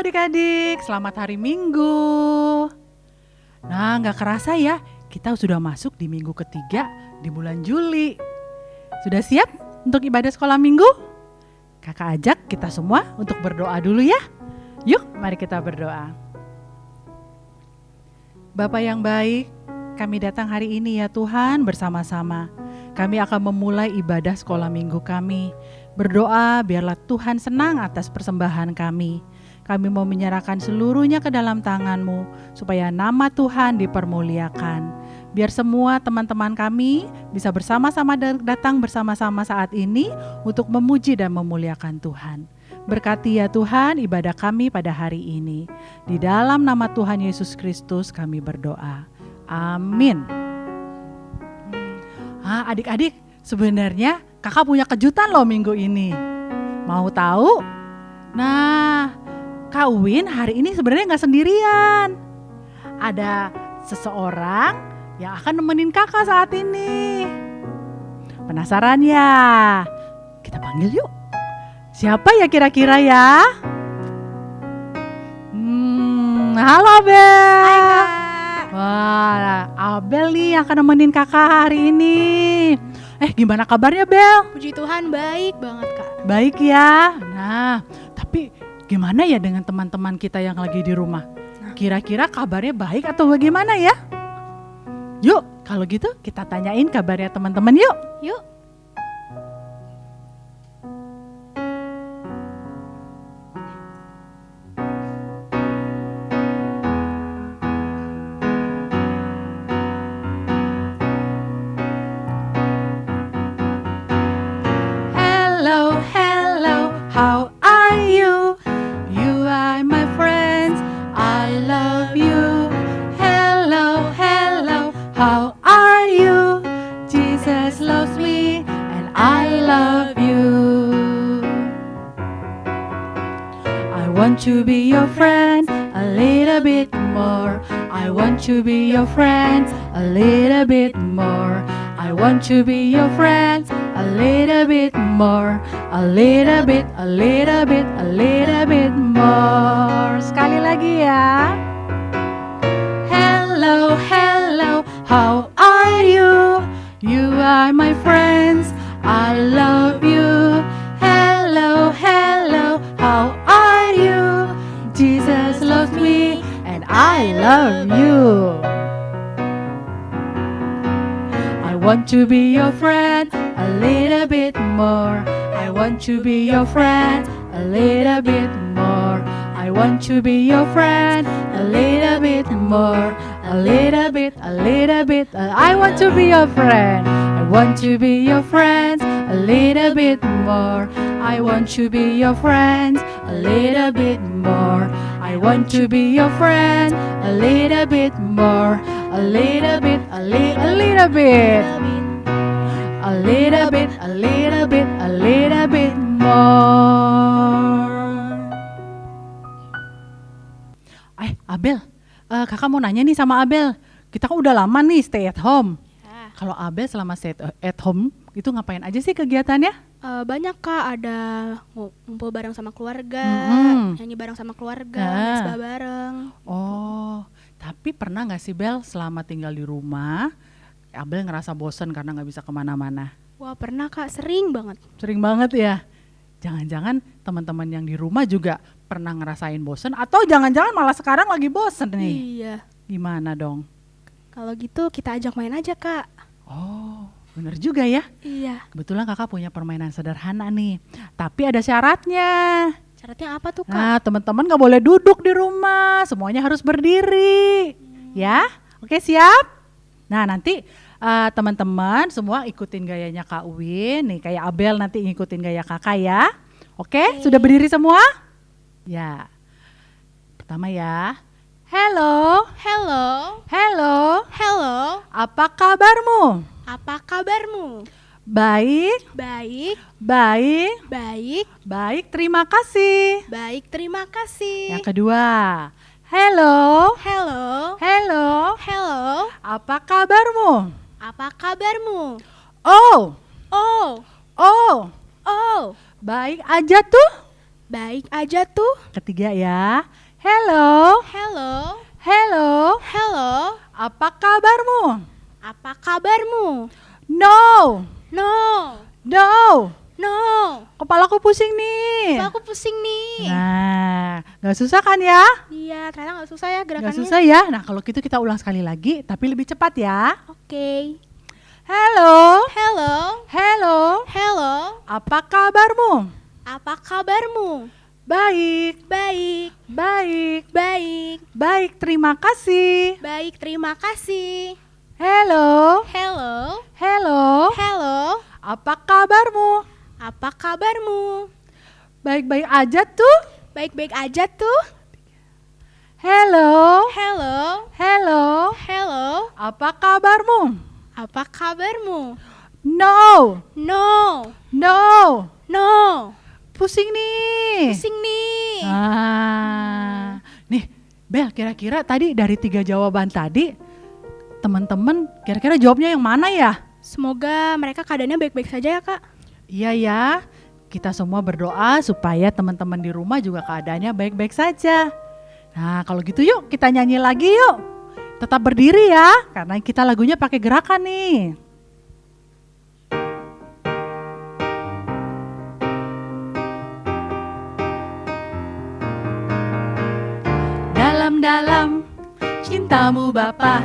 adik-adik, selamat hari Minggu. Nah, gak kerasa ya, kita sudah masuk di minggu ketiga di bulan Juli. Sudah siap untuk ibadah sekolah minggu? Kakak ajak kita semua untuk berdoa dulu ya. Yuk, mari kita berdoa. Bapa yang baik, kami datang hari ini ya Tuhan bersama-sama. Kami akan memulai ibadah sekolah minggu kami. Berdoa biarlah Tuhan senang atas persembahan kami. Kami mau menyerahkan seluruhnya ke dalam tangan-Mu, supaya nama Tuhan dipermuliakan. Biar semua teman-teman kami bisa bersama-sama datang bersama-sama saat ini untuk memuji dan memuliakan Tuhan. Berkati ya Tuhan ibadah kami pada hari ini. Di dalam nama Tuhan Yesus Kristus kami berdoa. Amin. Adik-adik, sebenarnya kakak punya kejutan loh minggu ini. Mau tahu? Nah, Kak Win hari ini sebenarnya gak sendirian. Ada seseorang yang akan nemenin kakak saat ini. Penasaran ya? Kita panggil yuk. Siapa ya kira-kira ya? Halo Abel. Hai Kak. Wah, Abel nih yang akan nemenin kakak hari ini. Gimana kabarnya Bel? Puji Tuhan baik banget Kak. Baik ya. Nah, tapi gimana ya dengan teman-teman kita yang lagi di rumah? Kira-kira kabarnya baik atau bagaimana ya? Yuk, kalau gitu kita tanyain kabarnya teman-teman yuk. Yuk. Hello, hello, how are you? You are my friends, I love you. Hello, hello, how are you? Jesus loves me and I love you. I want to be your friend a little bit more. I want to be your friend a little bit more. I want to be your friend a little bit more. A little bit, a little bit, a little bit more. Sekali lagi ya. Hello, hello, how are you? You are my friends, I love you. Hello, hello, how are you? Jesus loves me and I love you. I want to be your friend a little bit more. I want to be your friend a little bit more. I want to be your friend a little bit more. A little bit, a little bit. I want to be your friend. I want to be your friend a little bit more. I want to be your friend a little bit more. I want to be your friend a little bit more. A little bit, a little bit. A little bit, a little bit, a little bit more. Abel, kakak mau nanya nih sama Abel. Kita kan udah lama nih stay at home. Ya. Kalau Abel selama stay at home itu ngapain aja sih kegiatannya? Banyak Kak, ada ngumpul bareng sama keluarga, nyanyi bareng sama keluarga, mesbah bareng. Oh, tapi pernah gak sih Bel selama tinggal di rumah, Abel ngerasa bosen karena gak bisa kemana-mana? Wah pernah Kak, sering banget. Sering banget ya? Jangan-jangan teman-teman yang di rumah juga pernah ngerasain bosen, atau jangan-jangan malah sekarang lagi bosen nih? Iya. Gimana dong? Kalau gitu kita ajak main aja Kak. Oh, bener juga ya. Iya. Kebetulan kakak punya permainan sederhana nih, tapi ada syaratnya. Syaratnya apa tuh Kak? Nah, teman-teman gak boleh duduk di rumah, semuanya harus berdiri. Ya, oke siap? Nah, nanti teman-teman semua ikutin gayanya Kak Win. Nih kayak Abel nanti ngikutin gaya kakak ya. Oke, sudah berdiri semua? Ya. Pertama ya. Hello. Hello. Hello. Hello. Apa kabarmu? Apa kabarmu? Baik. Baik. Baik. Baik. Baik, terima kasih. Baik, terima kasih. Yang kedua. Hello. Hello. Hello. Hello. Apa kabarmu? Apa kabarmu? Oh. Oh. Oh. Oh. Baik aja tuh. Baik aja tuh. Ketiga ya. Hello. Hello. Hello. Hello. Apa kabarmu? Apa kabarmu? No. No. No. No. Kepalaku pusing nih. Aku pusing nih. Nah, gak susah kan ya? Iya, ternyata gak susah ya gerakannya. Gak susah ya? Nah, kalau gitu kita ulang sekali lagi, tapi lebih cepat ya. Oke. Hello. Hello. Hello. Hello. Apa kabarmu? Apa kabarmu? Baik. Baik. Baik. Baik. Baik, terima kasih. Baik, terima kasih. Hello. Hello. Hello. Hello. Apa kabarmu? Apa kabarmu? Baik-baik aja tuh. Baik-baik aja tuh. Hello. Hello. Hello. Hello. Apa kabarmu? Apa kabarmu? No. No. No. No. Pusing nih. Pusing nih. Nih, Bel, kira-kira tadi dari 3 jawaban tadi, teman-teman kira-kira jawabnya yang mana ya? Semoga mereka keadaannya baik-baik saja ya, Kak. Iya ya, kita semua berdoa supaya teman-teman di rumah juga keadaannya baik-baik saja. Nah, kalau gitu yuk kita nyanyi lagi yuk. Tetap berdiri ya, karena kita lagunya pakai gerakan nih. Dalam-dalam cintamu Bapa,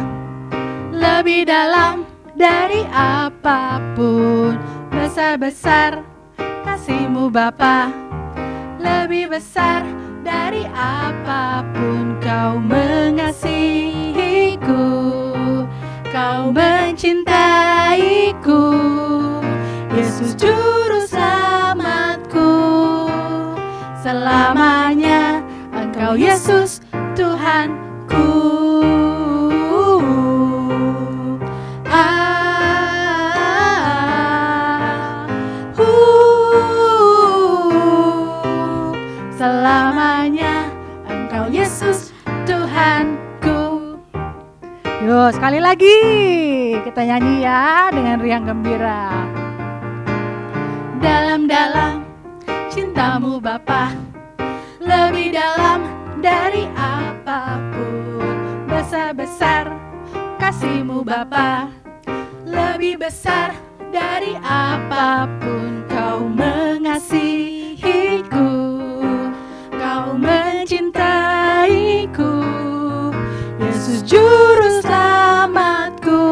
lebih dalam dari apapun. Besar-besar kasih-Mu Bapa, lebih besar dari apapun. Kau mengasihiku, Kau mencintaiku, Yesus Juru Selamatku. Selamanya Engkau Yesus Tuhanku. Selamanya Engkau Yesus Tuhanku. Yuk sekali lagi kita nyanyi ya dengan riang gembira. Dalam-dalam cintamu Bapa, lebih dalam dari apapun. Besar-besar kasih-Mu Bapa, lebih besar dari apapun. Kau mengasihiku, Kau mencintaiku, Yesus Juru Selamatku.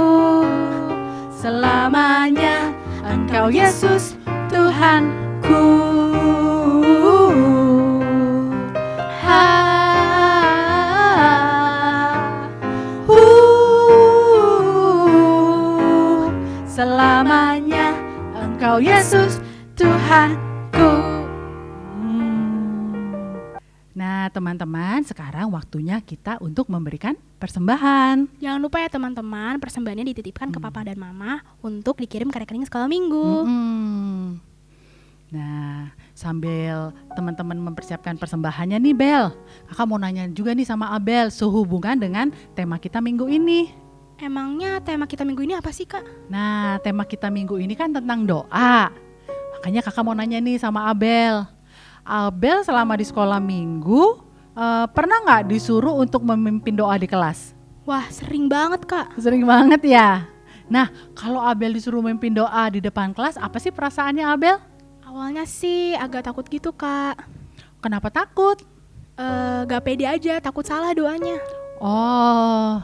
Selamanya Engkau Yesus Tuhanku. Selamanya Engkau Yesus Tuhanku. Nah teman-teman, sekarang waktunya kita untuk memberikan persembahan. Jangan lupa ya teman-teman, persembahannya dititipkan ke papa dan mama untuk dikirim ke rekening sekolah minggu. Nah, sambil teman-teman mempersiapkan persembahannya nih Bel, kakak mau nanya juga nih sama Abel sehubungan dengan tema kita minggu ini. Emangnya tema kita minggu ini apa sih, Kak? Nah, tema kita minggu ini kan tentang doa. Makanya kakak mau nanya nih sama Abel. Abel selama di sekolah minggu pernah nggak disuruh untuk memimpin doa di kelas? Wah, sering banget, Kak. Sering banget ya. Nah, kalau Abel disuruh memimpin doa di depan kelas, apa sih perasaannya Abel? Awalnya sih agak takut gitu, Kak. Kenapa takut? Gak pede aja, takut salah doanya. Oh,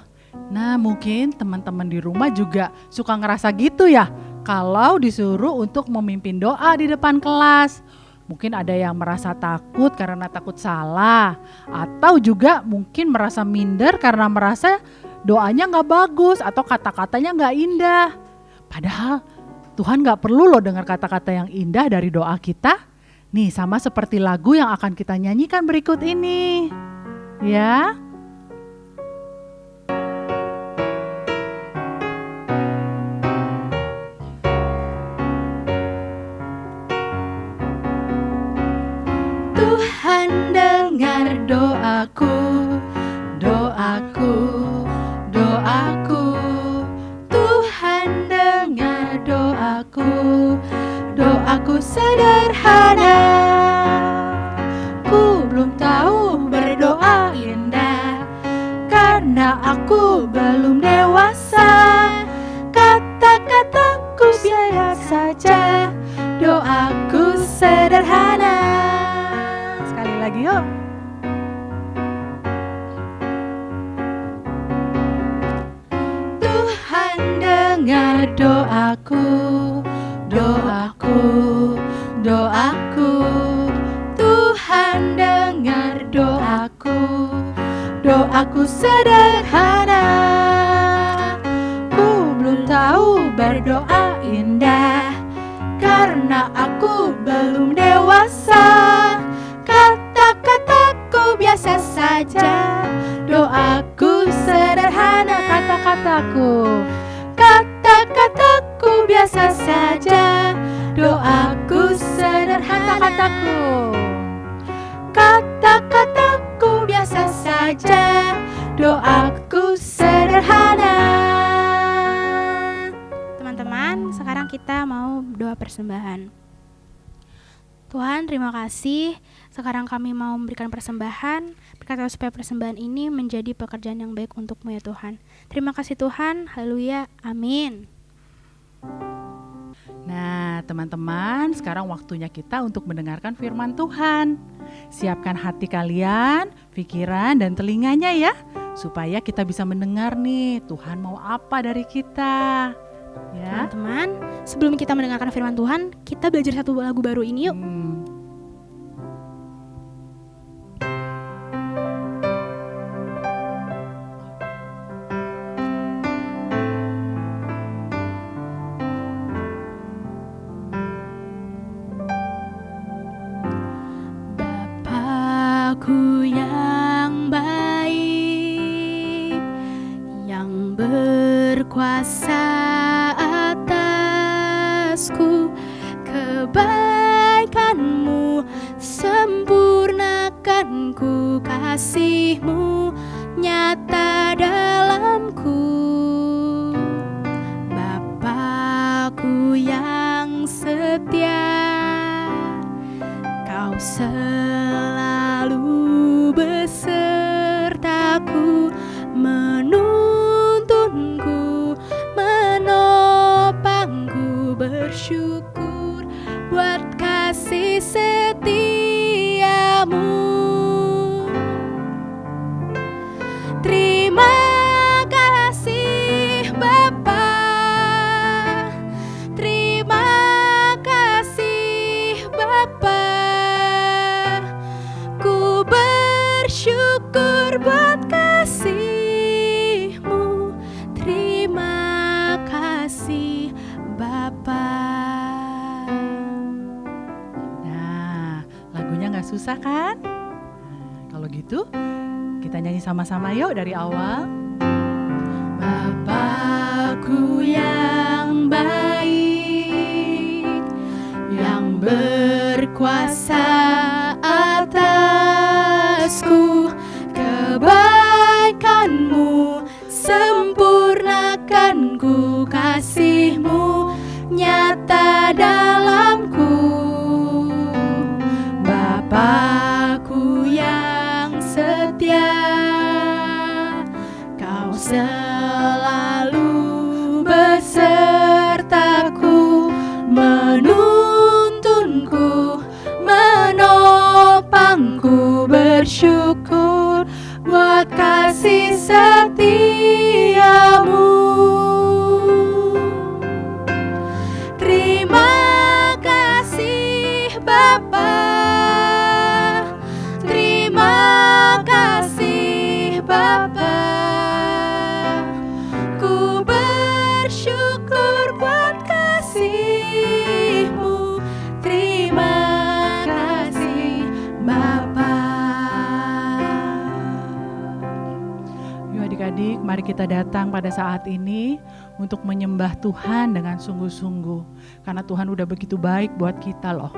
nah mungkin teman-teman di rumah juga suka ngerasa gitu ya. Kalau disuruh untuk memimpin doa di depan kelas, mungkin ada yang merasa takut karena takut salah, atau juga mungkin merasa minder karena merasa doanya gak bagus atau kata-katanya gak indah. Padahal Tuhan gak perlu loh dengar kata-kata yang indah dari doa kita. Nih sama seperti lagu yang akan kita nyanyikan berikut ini. Ya. Tuhan dengar doaku, doaku, doaku. Tuhan dengar doaku, doaku sederhana. sederhana. Sekali lagi yuk. Tuhan dengar doaku, doaku, doaku. Tuhan dengar doaku, doaku sederhana. Ku belum tahu berdoa indah, karena aku belum dewasa. Kata-kataku biasa saja, doaku sederhana. Kata-kataku biasa saja, doaku sederhana. Kata-kataku biasa saja, doaku sederhana. Teman-teman, sekarang kita mau doa persembahan. Tuhan, terima kasih. Sekarang kami mau memberikan persembahan. Berkata supaya persembahan ini menjadi pekerjaan yang baik untuk-Mu ya Tuhan. Terima kasih Tuhan. Haleluya. Amin. Nah, teman-teman, sekarang waktunya kita untuk mendengarkan firman Tuhan. Siapkan hati kalian, pikiran dan telinganya ya, supaya kita bisa mendengar nih Tuhan mau apa dari kita. Ya. Teman-teman, sebelum kita mendengarkan firman Tuhan, kita belajar satu lagu baru ini yuk. Bapakku yang baik, yang berkuasa atasku, kebaikan-Mu sempurnakan ku, kasih-Mu nyata dalamku. Bapakku yang setia, Kau selalu besertaku, menuntunku, menopangku, bersyukur buat kasih setia-Mu. Terima kasih Bapa, terima kasih Bapa, ku bersyukur buat kasih-Mu. Terima kasih Bapa. Nah, lagunya gak susah kan? Nah, kalau gitu, kita nyanyi sama-sama yuk dari awal. Bapakku yang baik, yang berkuasa atasku, kebaikan-Mu sempurnakan ku, kasih-Mu nyata dalamku. Bapakku yang setia, Kau selalu besertaku, menuntunku, menopangku, bersyukur buat kasih setia-Mu. Terima kasih Bapa, terima kasih Bapa, ku bersyukur buat kasih-Mu. Terima kasih Bapa. Yuk adik-adik, mari kita datang pada saat ini untuk menyembah Tuhan dengan sungguh-sungguh. Karena Tuhan udah begitu baik buat kita loh.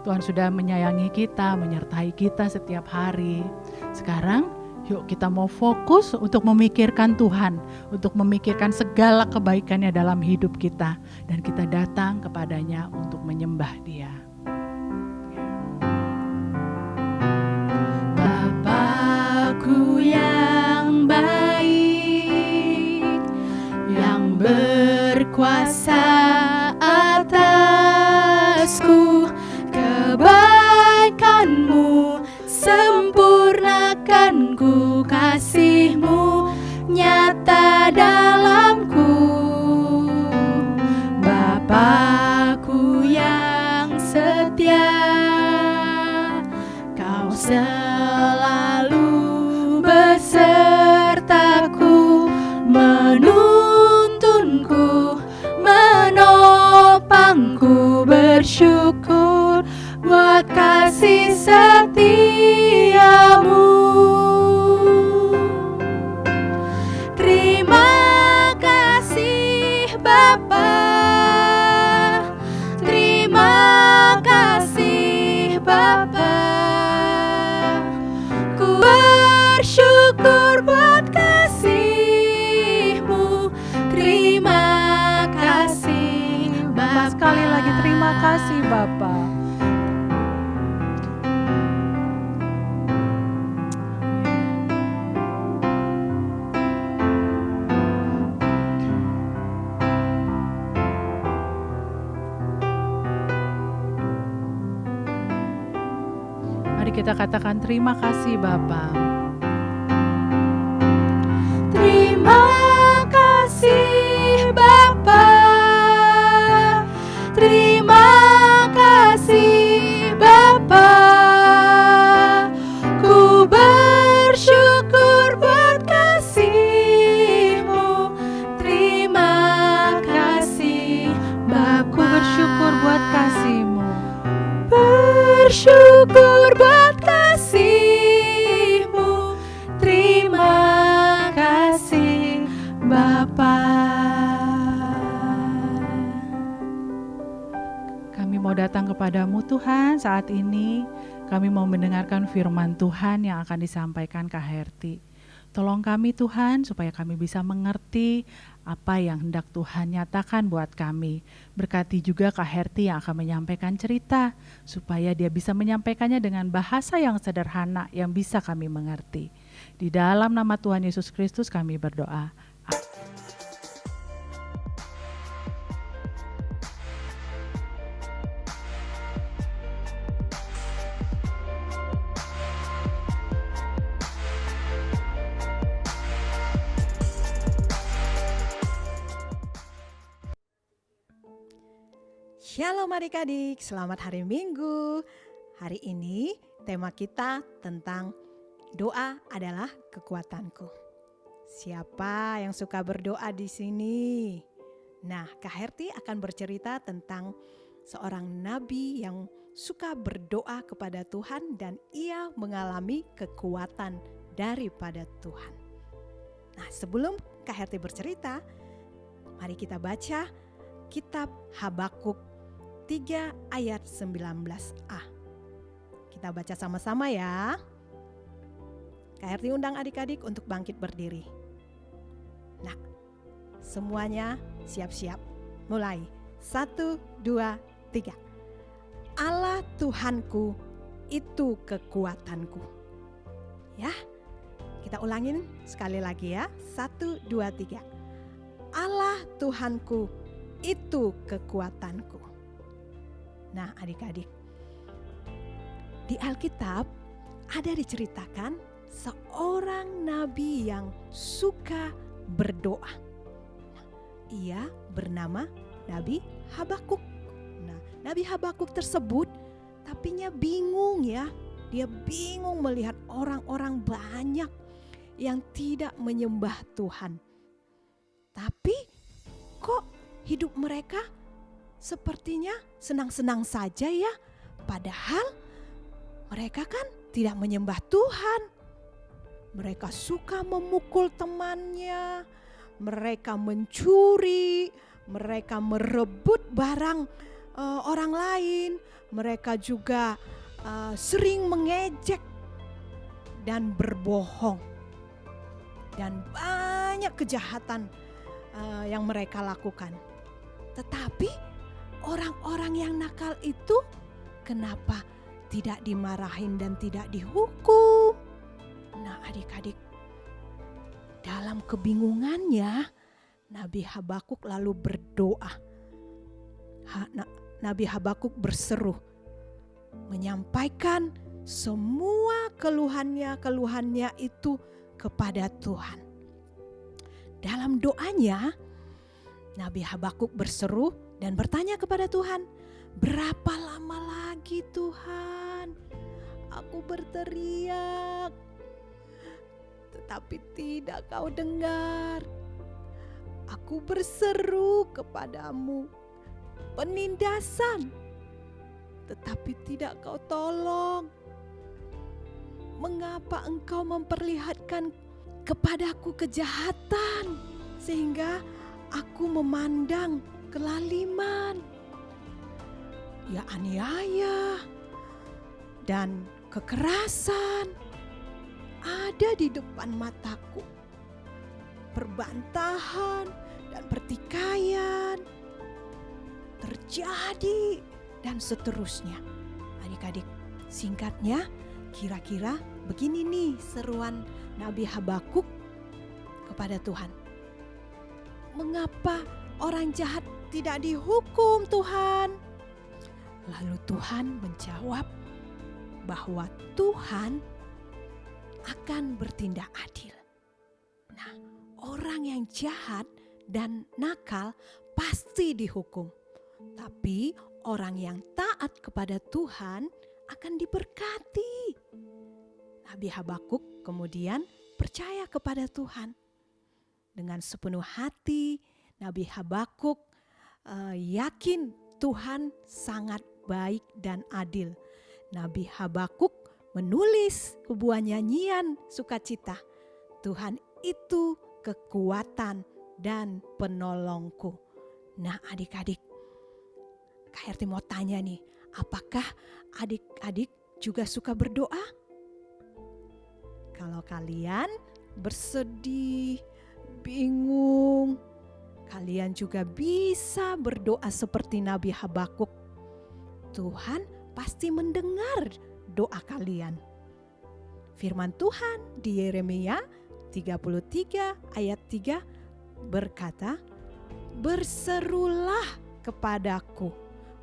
Tuhan sudah menyayangi kita, menyertai kita setiap hari. Sekarang yuk kita mau fokus untuk memikirkan Tuhan, untuk memikirkan segala kebaikannya dalam hidup kita. Dan kita datang kepadanya untuk menyembah Dia. Bapakku yang baik, yang berkuasa atasku, kebaikan selalu besertaku, menuntunku, menopangku. Bersyukur buat kasih setiamu. Terima kasih Bapa, terima kasih Bapa. Ku bersyukur buat kasih-Mu. Terima kasih Bapa. Sekali lagi terima kasih Bapa. Mari kita katakan terima kasih Bapa. Terima kasih Bapa, terima kasih Bapa. Ku bersyukur buat kasih-Mu. Terima kasih Bapa. Ku bersyukur buat kasih-Mu. Bersyukur buat kasih-Mu. Terima kasih Bapa. Kami mau datang kepadamu Tuhan saat ini. Kami mau mendengarkan firman Tuhan yang akan disampaikan Kak Herti. Tolong kami Tuhan supaya kami bisa mengerti apa yang hendak Tuhan nyatakan buat kami. Berkati juga Kak Herti yang akan menyampaikan cerita supaya dia bisa menyampaikannya dengan bahasa yang sederhana yang bisa kami mengerti. Di dalam nama Tuhan Yesus Kristus kami berdoa. Shalom adik-adik, selamat hari Minggu. Hari ini tema kita tentang doa adalah kekuatanku. Siapa yang suka berdoa di sini? Nah, Kak Herti akan bercerita tentang seorang nabi yang suka berdoa kepada Tuhan dan ia mengalami kekuatan daripada Tuhan. Nah, sebelum Kak Herti bercerita, mari kita baca kitab Habakuk 3 ayat 19a. Kita baca sama-sama ya. Kak Herti undang adik-adik untuk bangkit berdiri. Nah, semuanya siap-siap. Mulai. 1, 2, 3. Allah Tuhanku itu kekuatanku. Ya, kita ulangin sekali lagi ya. 1, 2, 3. Allah Tuhanku itu kekuatanku. Nah adik-adik, di Alkitab ada diceritakan seorang nabi yang suka berdoa. Ia bernama Nabi Habakuk. Nah, Nabi Habakuk tersebut tapinya bingung ya. Dia bingung melihat orang-orang banyak yang tidak menyembah Tuhan. Tapi kok hidup mereka sepertinya senang-senang saja ya. Padahal mereka kan tidak menyembah Tuhan. Mereka suka memukul temannya. Mereka mencuri. Mereka merebut barang orang lain. Mereka juga sering mengejek dan berbohong. Dan banyak kejahatan yang mereka lakukan. Tetapi orang-orang yang nakal itu kenapa tidak dimarahin dan tidak dihukum? Nah adik-adik, dalam kebingungannya Nabi Habakuk lalu berdoa. Nabi Habakuk berseru, menyampaikan semua keluhannya itu kepada Tuhan. Dalam doanya Nabi Habakuk berseru dan bertanya kepada Tuhan, berapa lama lagi Tuhan? Aku berteriak, tetapi tidak kau dengar. Aku berseru kepadamu penindasan, tetapi tidak kau tolong. Mengapa engkau memperlihatkan kepadaku kejahatan sehingga aku memandang kelaliman? Ya, aniaya dan kekerasan ada di depan mataku. Perbantahan dan pertikaian terjadi dan seterusnya. Adik-adik, singkatnya kira-kira begini nih seruan Nabi Habakuk kepada Tuhan. Mengapa orang jahat tidak dihukum, Tuhan? Lalu Tuhan menjawab bahwa Tuhan akan bertindak adil. Nah, orang yang jahat dan nakal pasti dihukum. Tapi orang yang taat kepada Tuhan akan diberkati. Nabi Habakuk kemudian percaya kepada Tuhan. Dengan sepenuh hati Nabi Habakuk yakin Tuhan sangat baik dan adil. Nabi Habakuk menulis sebuah nyanyian sukacita. Tuhan itu kekuatan dan penolongku. Nah, adik-adik, Kak Herti mau tanya nih, apakah adik-adik juga suka berdoa? Kalau kalian bersedih, bingung, kalian juga bisa berdoa seperti Nabi Habakuk. Tuhan pasti mendengar doa kalian. Firman Tuhan di Yeremia 33 ayat 3 berkata, "Berserulah kepadaku,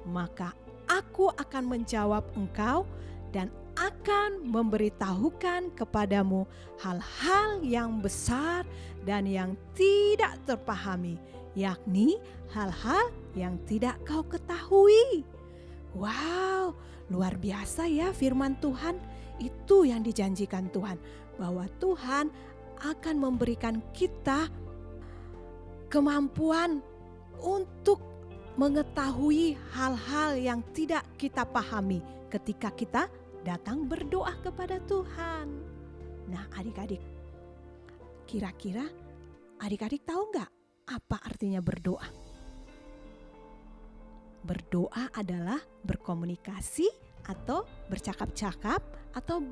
maka aku akan menjawab engkau dan akan memberitahukan kepadamu hal-hal yang besar dan yang tidak terpahami, yakni hal-hal yang tidak kau ketahui." Wow, luar biasa ya firman Tuhan. Itu yang dijanjikan Tuhan, bahwa Tuhan akan memberikan kita kemampuan untuk mengetahui hal-hal yang tidak kita pahami ketika kita datang berdoa kepada Tuhan. Nah, adik-adik, kira-kira adik-adik tahu nggak apa artinya berdoa? Berdoa adalah berkomunikasi atau bercakap-cakap atau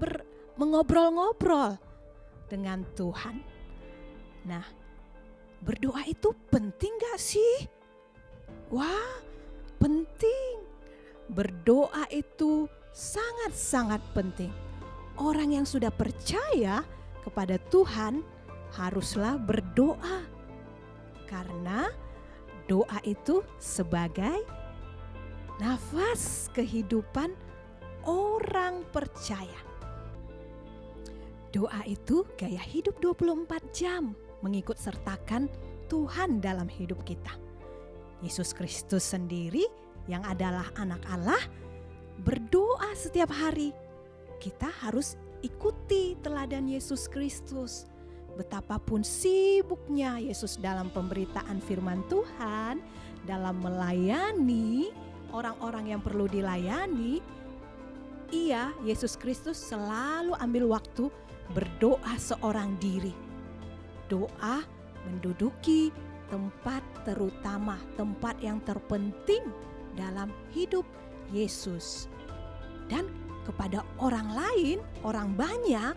mengobrol-ngobrol dengan Tuhan. Nah, berdoa itu penting gak sih? Wah, penting. Berdoa itu sangat-sangat penting. Orang yang sudah percaya kepada Tuhan haruslah berdoa. Karena doa itu sebagai nafas kehidupan orang percaya. Doa itu gaya hidup 24 jam, mengikut sertakan Tuhan dalam hidup kita. Yesus Kristus sendiri yang adalah anak Allah berdoa setiap hari. Kita harus ikuti teladan Yesus Kristus. Betapapun sibuknya Yesus dalam pemberitaan firman Tuhan, dalam melayani orang-orang yang perlu dilayani, Yesus Kristus selalu ambil waktu berdoa seorang diri. Doa menduduki tempat terutama, tempat yang terpenting dalam hidup Yesus. Dan kepada orang lain, orang banyak,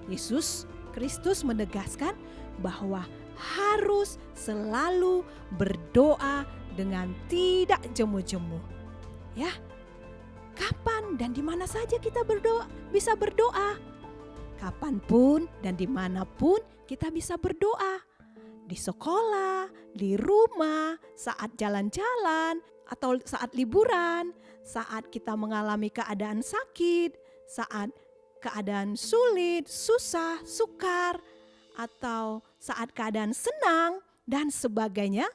Yesus Kristus menegaskan bahwa harus selalu berdoa dengan tidak jemu-jemu. Ya, kapan dan di mana saja kita bisa berdoa. Kapanpun dan dimanapun kita bisa berdoa. Di sekolah, di rumah, saat jalan-jalan, atau saat liburan, saat kita mengalami keadaan sakit, saat keadaan sulit, susah, sukar, atau saat keadaan senang, dan sebagainya.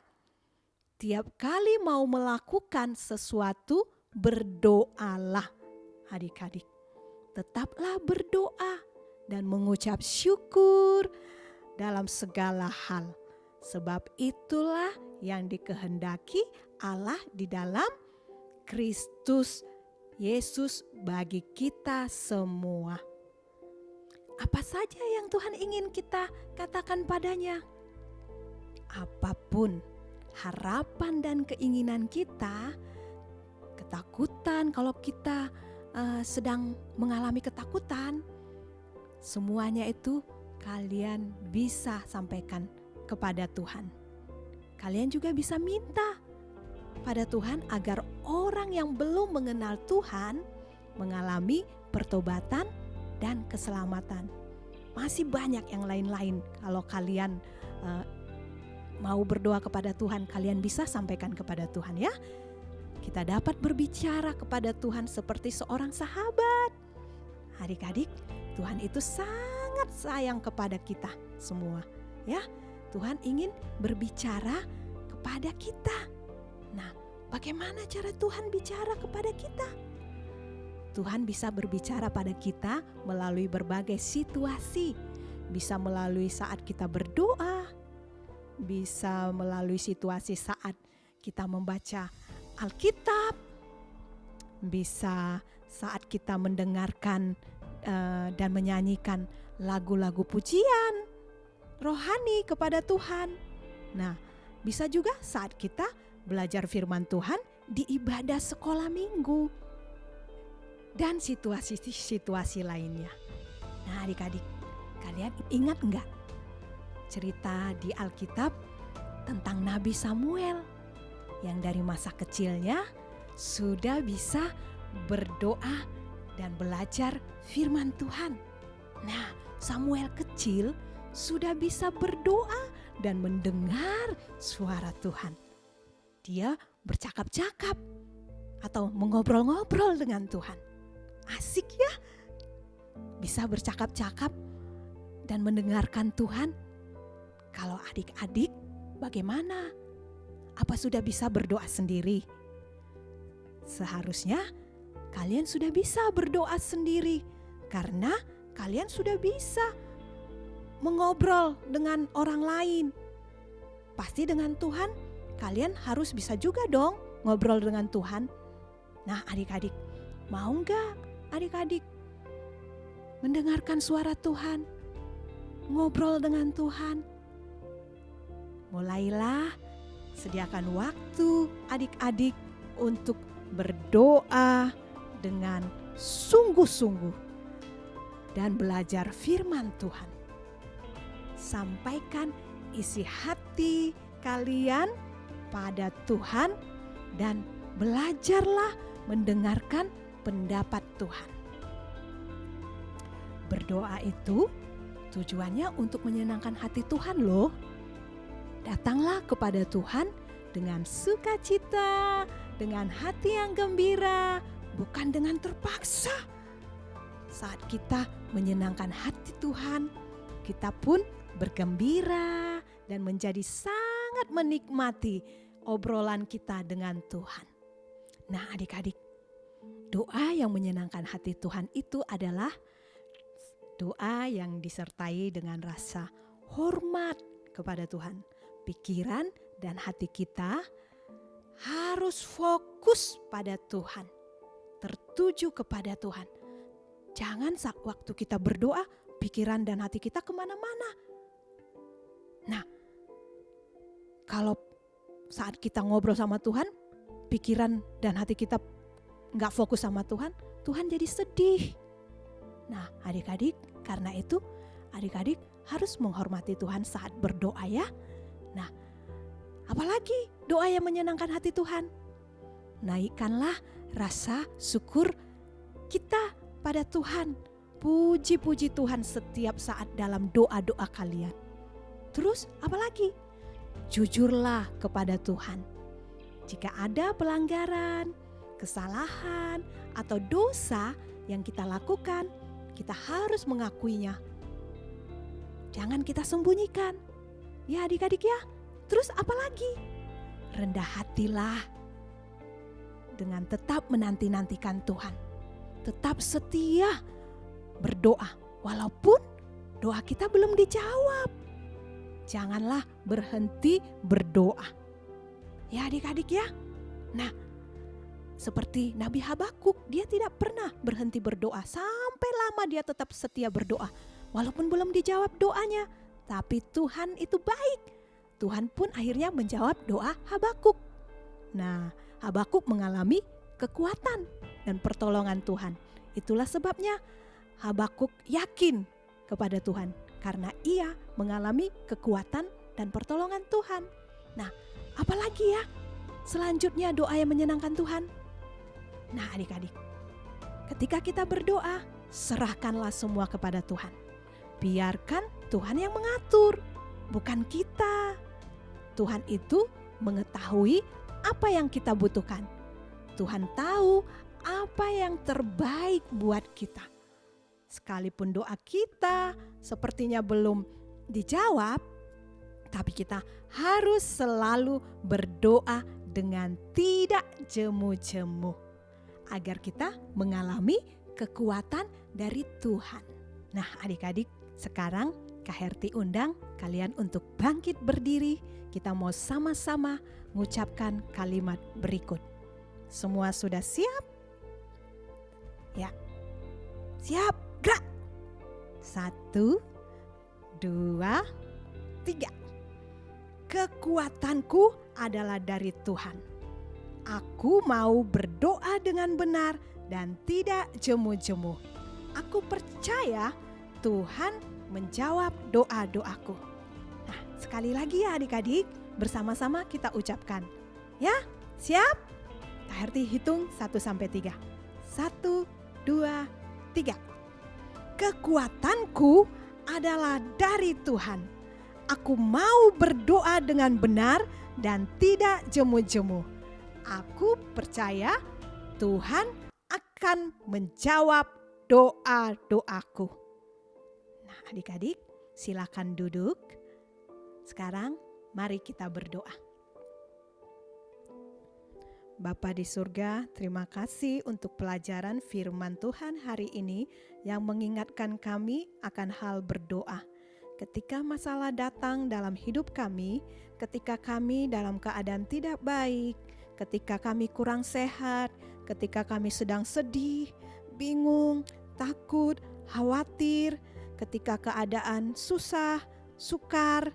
Tiap kali mau melakukan sesuatu, berdoalah adik-adik. tetaplah berdoa dan mengucap syukur dalam segala hal. Sebab itulah yang dikehendaki Allah di dalam Kristus Yesus bagi kita semua. Apa saja yang Tuhan ingin kita katakan padanya? Apapun harapan dan keinginan kita, ketakutan, kalau kita sedang mengalami ketakutan, semuanya itu kalian bisa sampaikan kepada Tuhan. Kalian juga bisa minta pada Tuhan agar orang yang belum mengenal Tuhan mengalami pertobatan dan keselamatan. Masih banyak yang lain-lain. Kalau kalian mau berdoa kepada Tuhan, kalian bisa sampaikan kepada Tuhan ya. Kita dapat berbicara kepada Tuhan seperti seorang sahabat. Adik-adik, Tuhan itu sangat sayang kepada kita semua ya. Tuhan ingin berbicara kepada kita. Nah, bagaimana cara Tuhan bicara kepada kita? Tuhan bisa berbicara pada kita melalui berbagai situasi. Bisa melalui saat kita berdoa, bisa melalui situasi saat kita membaca Alkitab, bisa saat kita mendengarkan dan menyanyikan lagu-lagu pujian rohani kepada Tuhan. Nah, bisa juga saat kita belajar firman Tuhan di ibadah sekolah minggu dan situasi-situasi lainnya. Nah, adik-adik, kalian ingat enggak cerita di Alkitab tentang Nabi Samuel yang dari masa kecilnya sudah bisa berdoa dan belajar firman Tuhan. Nah, Samuel kecil sudah bisa berdoa dan mendengar suara Tuhan. Dia bercakap-cakap atau mengobrol-ngobrol dengan Tuhan. Asik ya, bisa bercakap-cakap dan mendengarkan Tuhan. Kalau adik-adik bagaimana? Apa sudah bisa berdoa sendiri? Seharusnya kalian sudah bisa berdoa sendiri karena kalian sudah bisa mengobrol dengan orang lain. Pasti dengan Tuhan kalian harus bisa juga dong ngobrol dengan Tuhan. Nah, adik-adik, mau nggak adik-adik mendengarkan suara Tuhan, ngobrol dengan Tuhan? Mulailah sediakan waktu adik-adik untuk berdoa dengan sungguh-sungguh dan belajar firman Tuhan. Sampaikan isi hati kalian pada Tuhan dan belajarlah mendengarkan pendapat Tuhan. Berdoa itu tujuannya untuk menyenangkan hati Tuhan loh. Datanglah kepada Tuhan dengan sukacita, dengan hati yang gembira, bukan dengan terpaksa. Saat kita menyenangkan hati Tuhan, kita pun bergembira dan menjadi sangat menikmati obrolan kita dengan Tuhan. Nah, adik-adik, doa yang menyenangkan hati Tuhan itu adalah doa yang disertai dengan rasa hormat kepada Tuhan. Pikiran dan hati kita harus fokus pada Tuhan, tertuju kepada Tuhan. Jangan waktu kita berdoa, pikiran dan hati kita kemana-mana. Nah, kalau saat kita ngobrol sama Tuhan, pikiran dan hati kita gak fokus sama Tuhan, Tuhan jadi sedih. Nah, adik-adik, karena itu adik-adik harus menghormati Tuhan saat berdoa ya. Nah, apalagi doa yang menyenangkan hati Tuhan. Naikkanlah rasa syukur kita pada Tuhan. Puji-puji Tuhan setiap saat dalam doa-doa kalian. Terus apalagi? Jujurlah kepada Tuhan. Jika ada pelanggaran, kesalahan, atau dosa yang kita lakukan, kita harus mengakuinya. Jangan kita sembunyikan. Ya adik-adik ya. Terus apalagi? Rendah hatilah dengan tetap menanti-nantikan Tuhan. Tetap setia berdoa walaupun doa kita belum dijawab. Janganlah berhenti berdoa. Ya adik-adik ya. Nah, seperti Nabi Habakuk, dia tidak pernah berhenti berdoa. Sampai lama dia tetap setia berdoa. Walaupun belum dijawab doanya. Tapi Tuhan itu baik. Tuhan pun akhirnya menjawab doa Habakuk. Nah, Habakuk mengalami kekuatan dan pertolongan Tuhan. Itulah sebabnya Habakuk yakin kepada Tuhan. Karena ia mengalami kekuatan dan pertolongan Tuhan. Nah, apalagi ya selanjutnya doa yang menyenangkan Tuhan? Nah adik-adik, ketika kita berdoa, serahkanlah semua kepada Tuhan. Biarkan Tuhan yang mengatur, bukan kita. Tuhan itu mengetahui apa yang kita butuhkan. Tuhan tahu apa yang terbaik buat kita. Sekalipun doa kita sepertinya belum dijawab, tapi kita harus selalu berdoa dengan tidak jemu-jemu agar kita mengalami kekuatan dari Tuhan. Nah adik-adik, sekarang Kak Herti undang kalian untuk bangkit berdiri. Kita mau sama-sama mengucapkan kalimat berikut. Semua sudah siap? Ya, siap, gerak. 1, 2, 3. Kekuatanku adalah dari Tuhan. Aku mau berdoa dengan benar dan tidak jemu-jemu. Aku percaya Tuhan menjawab doa-doaku. Nah, sekali lagi ya adik-adik, bersama-sama kita ucapkan. Ya, siap? Kak Herti hitung 1-3. 1, 2, 3. Kekuatanku adalah dari Tuhan. Aku mau berdoa dengan benar dan tidak jemu-jemu. Aku percaya Tuhan akan menjawab doa-doaku. Nah adik-adik, silakan duduk. Sekarang mari kita berdoa. Bapa di surga, terima kasih untuk pelajaran firman Tuhan hari ini yang mengingatkan kami akan hal berdoa. Ketika masalah datang dalam hidup kami, ketika kami dalam keadaan tidak baik, ketika kami kurang sehat, ketika kami sedang sedih, bingung, takut, khawatir, ketika keadaan susah, sukar,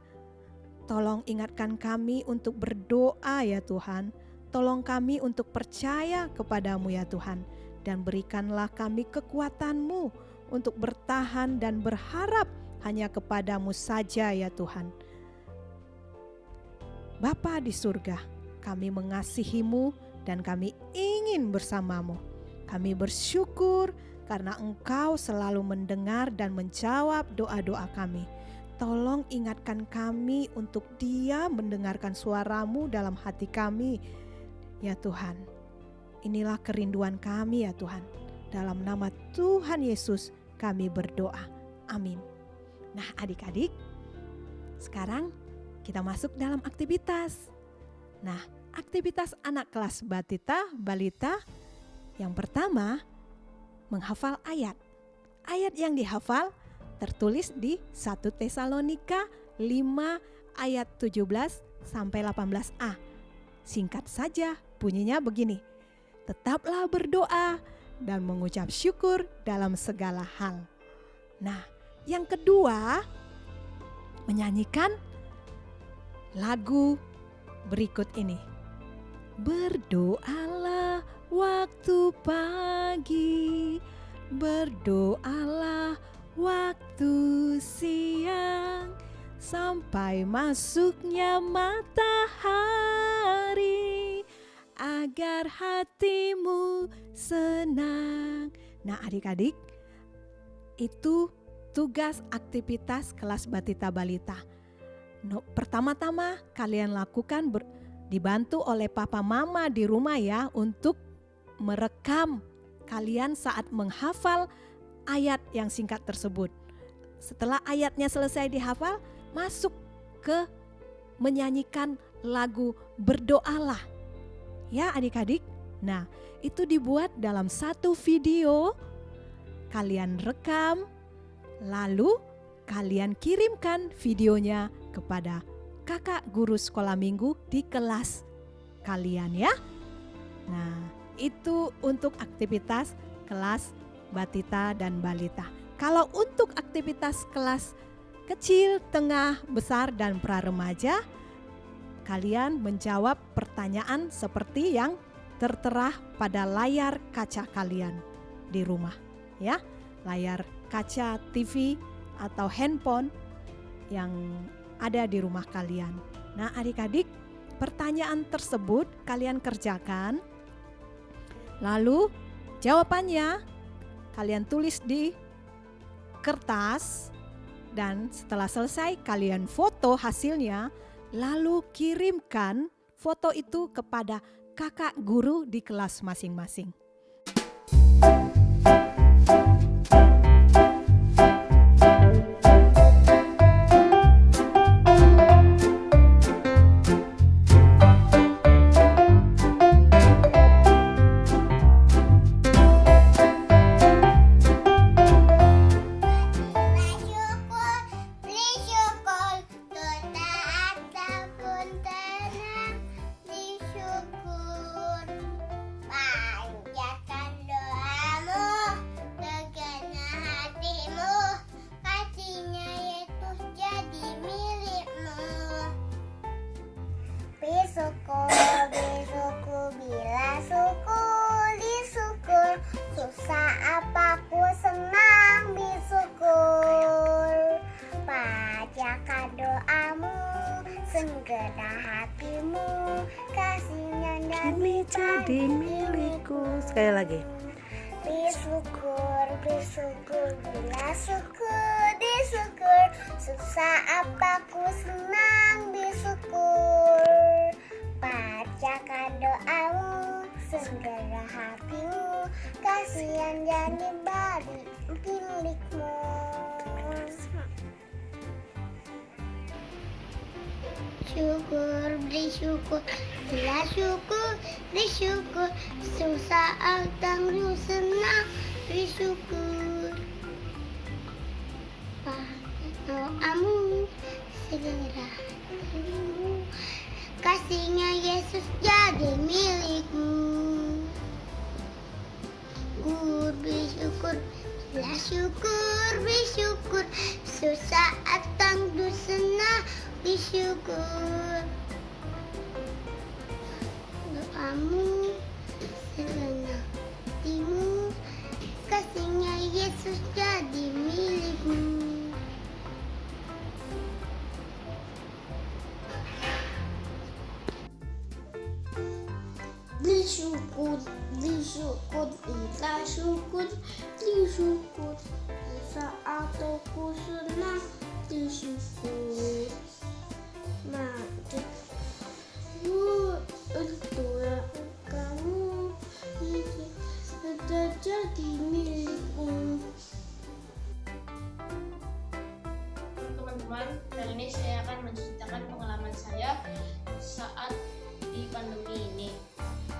tolong ingatkan kami untuk berdoa ya Tuhan. Tolong kami untuk percaya kepadamu ya Tuhan. Dan berikanlah kami kekuatan-Mu untuk bertahan dan berharap hanya kepadamu saja ya Tuhan. Bapa di surga, kami mengasihi-Mu dan kami ingin bersamamu. Kami bersyukur karena Engkau selalu mendengar dan menjawab doa-doa kami. Tolong ingatkan kami untuk Dia mendengarkan suara-Mu dalam hati kami. Ya Tuhan, inilah kerinduan kami ya Tuhan. Dalam nama Tuhan Yesus kami berdoa. Amin. Nah adik-adik, sekarang kita masuk dalam aktivitas. Nah, aktivitas anak kelas balita yang pertama menghafal ayat. Ayat yang dihafal tertulis di 1 Tesalonika 5 ayat 17 sampai 18a. Singkat saja bunyinya begini. Tetaplah berdoa dan mengucap syukur dalam segala hal. Nah, yang kedua menyanyikan lagu berikut ini. Berdoalah waktu pagi, berdoalah waktu siang, sampai masuknya matahari, agar hatimu senang. Nah adik-adik, itu tugas aktivitas kelas batita balita. Pertama-tama kalian lakukan dibantu oleh papa mama di rumah ya, untuk merekam kalian saat menghafal ayat yang singkat tersebut. Setelah ayatnya selesai dihafal, masuk ke menyanyikan lagu berdoalah. Ya adik-adik, nah itu dibuat dalam satu video kalian rekam, lalu kalian kirimkan videonya kepada kakak guru sekolah minggu di kelas kalian ya. Nah, itu untuk aktivitas kelas batita dan balita. Kalau untuk aktivitas kelas kecil, tengah, besar, dan pra-remaja, kalian menjawab pertanyaan seperti yang tertera pada layar kaca kalian di rumah ya, layar kaca TV atau handphone yang ada di rumah kalian. Nah, adik-adik, pertanyaan tersebut kalian kerjakan, lalu jawabannya kalian tulis di kertas, dan setelah selesai kalian foto hasilnya, lalu kirimkan foto itu kepada kakak guru di kelas masing-masing. Bersyukur bila syukur disyukur, susah apa ku senang bersyukur. Bacakan doamu, segera hatimu, kasihnya jadi milikku. Sekali lagi. Bersyukur, bersyukur bila syukur disyukur, susah apa ku senang bersyukur. Bacakan doamu, segera hatimu, kasihan jadi balik milikmu. Syukur, bersyukur, bila syukur, bersyukur, susah atang senang, bersyukur. Doamu, segera hatimu, kasihnya Yesus jadi milikmu. Bersyukur, bila syukur, bersyukur, susah atang senang, bersyukur. Doamu, segenap hatimu, kasihnya Yesus jadi milikmu. Bersyukur, bersyukur, bila syukur, bersyukur, saat aku senang, bersyukur. Untuk kamu sudah jadi milikmu. Teman-teman, kali ini saya akan menceritakan pengalaman saya saat di pandemi ini.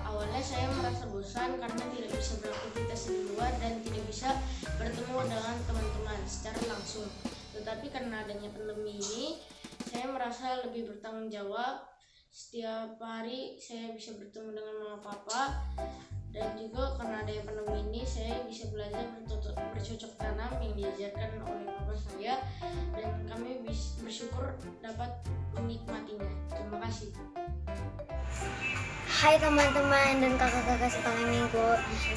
Awalnya saya merasa bosan karena tidak bisa beraktivitas di luar dan tidak bisa bertemu dengan teman-teman secara langsung. Tetapi karena adanya pandemi ini, saya merasa lebih bertanggung jawab. Setiap hari saya bisa bertemu dengan mama papa, dan juga karena adanya pandemi ini saya bisa belajar bercocok tanam yang diajarkan oleh papa saya, dan kami bersyukur dapat menikmatinya. Terima kasih. Hai teman-teman dan kakak-kakak sekolah minggu.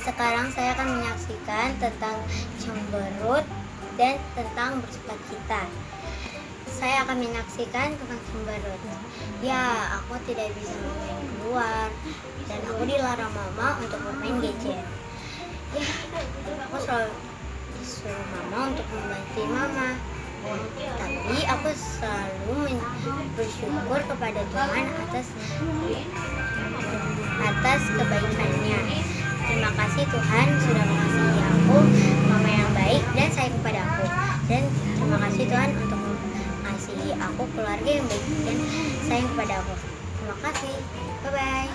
Sekarang saya akan menyaksikan tentang cemberut dan tentang bersukacita. Saya akan menyaksikan tentang cemberut. Ya, aku tidak bisa bermain keluar dan aku dilarang mama untuk bermain gadget. Ya, aku selalu disuruh mama untuk membantu mama. Tapi aku selalu bersyukur kepada Tuhan atas kebaikannya. Terima kasih Tuhan sudah mengasihi aku, mama yang baik dan sayang kepada aku. Dan terima kasih Tuhan untuk mengasihi aku, keluarga yang baik dan sayang kepada aku. Terima kasih. Bye-bye.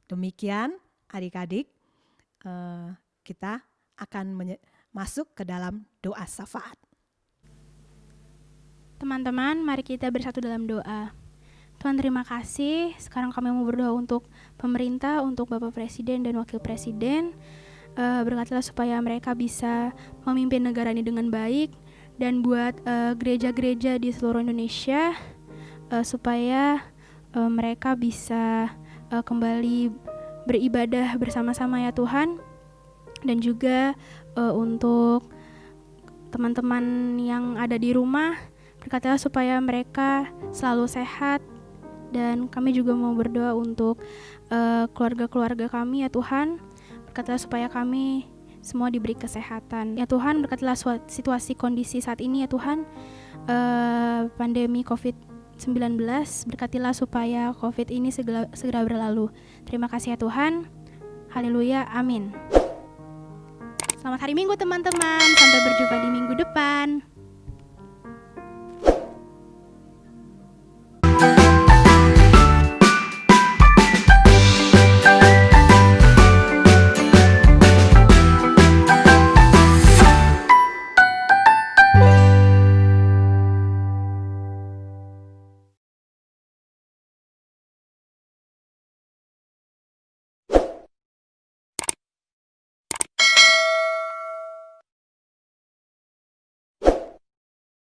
Demikian adik-adik, kita akan masuk ke dalam doa syafaat. Teman-teman, mari kita bersatu dalam doa. Tuhan, terima kasih. Sekarang kami mau berdoa untuk pemerintah, untuk Bapak Presiden dan Wakil Presiden. Berkatilah supaya mereka bisa memimpin negara ini dengan baik, dan buat gereja-gereja di seluruh Indonesia supaya mereka bisa kembali beribadah bersama-sama ya Tuhan. Dan juga untuk teman-teman yang ada di rumah, berkatilah supaya mereka selalu sehat. Dan kami juga mau berdoa untuk keluarga-keluarga kami ya Tuhan. Berkatilah supaya kami semua diberi kesehatan. Ya Tuhan, berkatilah situasi kondisi saat ini ya Tuhan. Pandemi COVID-19, berkatilah supaya COVID ini segera berlalu. Terima kasih ya Tuhan. Haleluya, amin. Selamat hari Minggu teman-teman. Sampai berjumpa di minggu depan.